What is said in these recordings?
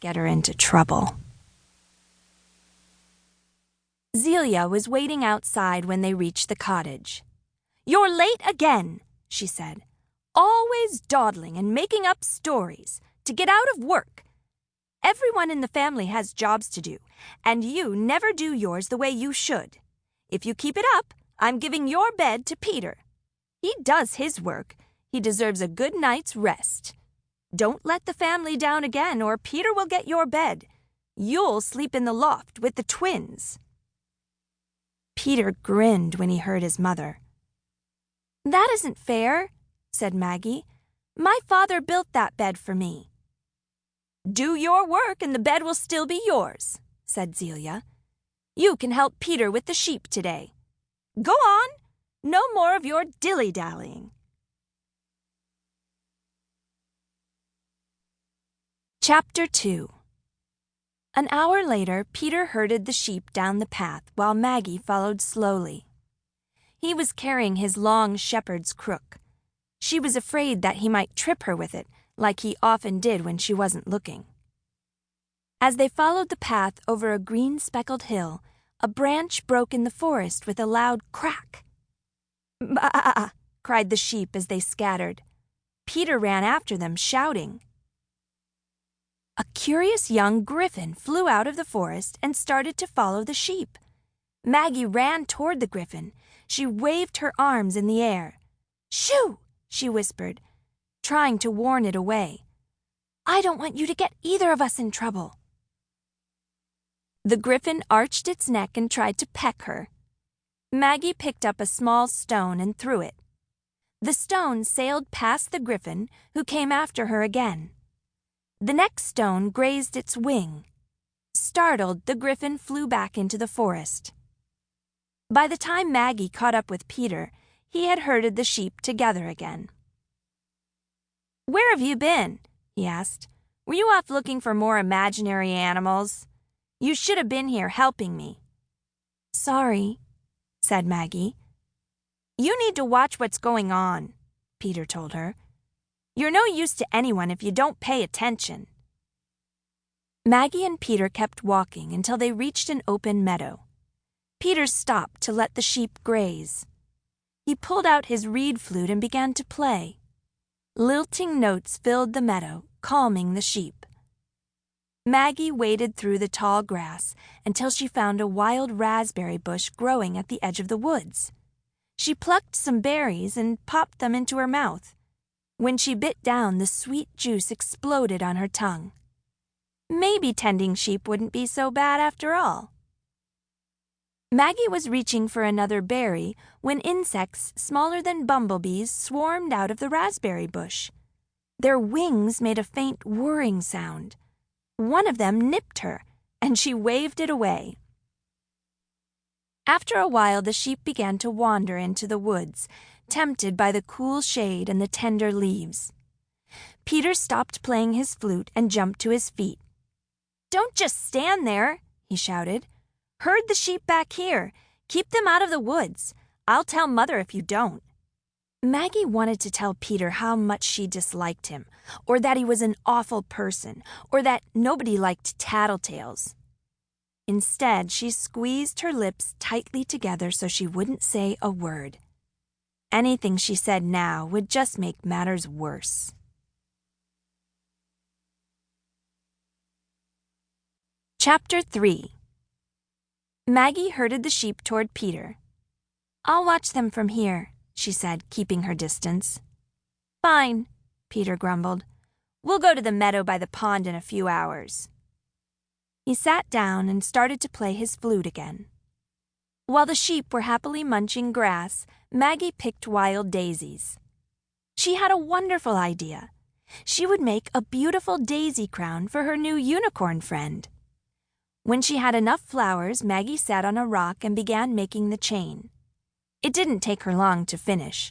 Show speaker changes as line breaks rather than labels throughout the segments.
get her into trouble. Zelia was waiting outside when they reached the cottage. "You're late again," she said. "Always dawdling and making up stories to get out of work. Everyone in the family has jobs to do, and you never do yours the way you should. If you keep it up, I'm giving your bed to Peter. He does his work. He deserves a good night's rest. Don't let the family down again, or Peter will get your bed. You'll sleep in the loft with the twins." Peter grinned when he heard his mother. "That isn't fair," said Maggie. "My father built that bed for me." "Do your work and the bed will still be yours," said Zelia. "You can help Peter with the sheep today. Go on, no more of your dilly-dallying." Chapter 2. An hour later, Peter herded the sheep down the path while Maggie followed slowly. He was carrying his long shepherd's crook. She was afraid that he might trip her with it, like he often did when she wasn't looking. As they followed the path over a green-speckled hill, a branch broke in the forest with a loud crack. "Bah!" cried the sheep as they scattered. Peter ran after them, shouting. A curious young griffin flew out of the forest and started to follow the sheep. Maggie ran toward the griffin. She waved her arms in the air. "Shoo!" she whispered, trying to warn it away. "I don't want you to get either of us in trouble." The griffin arched its neck and tried to peck her. Maggie picked up a small stone and threw it. The stone sailed past the griffin, who came after her again. The next stone grazed its wing. Startled, the griffin flew back into the forest. By the time Maggie caught up with Peter, he had herded the sheep together again. "Where have you been?" he asked. "Were you off looking for more imaginary animals? You should have been here helping me." "Sorry," said Maggie. "You need to watch what's going on," Peter told her. "You're no use to anyone if you don't pay attention." Maggie and Peter kept walking until they reached an open meadow. Peter stopped to let the sheep graze. He pulled out his reed flute and began to play. Lilting notes filled the meadow, calming the sheep. Maggie waded through the tall grass until she found a wild raspberry bush growing at the edge of the woods. She plucked some berries and popped them into her mouth. When she bit down, the sweet juice exploded on her tongue. Maybe tending sheep wouldn't be so bad after all. Maggie was reaching for another berry when insects smaller than bumblebees swarmed out of the raspberry bush. Their wings made a faint whirring sound. One of them nipped her, and she waved it away. After a while, the sheep began to wander into the woods, tempted by the cool shade and the tender leaves. Peter stopped playing his flute and jumped to his feet. "Don't just stand there," he shouted. "Herd the sheep back here. Keep them out of the woods. I'll tell Mother if you don't." Maggie wanted to tell Peter how much she disliked him, or that he was an awful person, or that nobody liked tattletales. Instead, she squeezed her lips tightly together so she wouldn't say a word. Anything she said now would just make matters worse. Chapter 3. Maggie herded the sheep toward Peter. "I'll watch them from here," she said, keeping her distance. "Fine," Peter grumbled. "We'll go to the meadow by the pond in a few hours." He sat down and started to play his flute again. While the sheep were happily munching grass, Maggie picked wild daisies. She had a wonderful idea. She would make a beautiful daisy crown for her new unicorn friend. When she had enough flowers, Maggie sat on a rock and began making the chain. It didn't take her long to finish.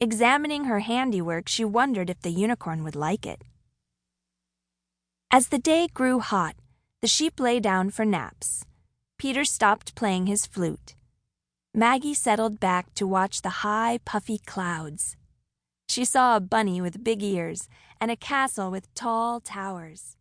Examining her handiwork, she wondered if the unicorn would like it. As the day grew hot, the sheep lay down for naps. Peter stopped playing his flute. Maggie settled back to watch the high, puffy clouds. She saw a bunny with big ears and a castle with tall towers.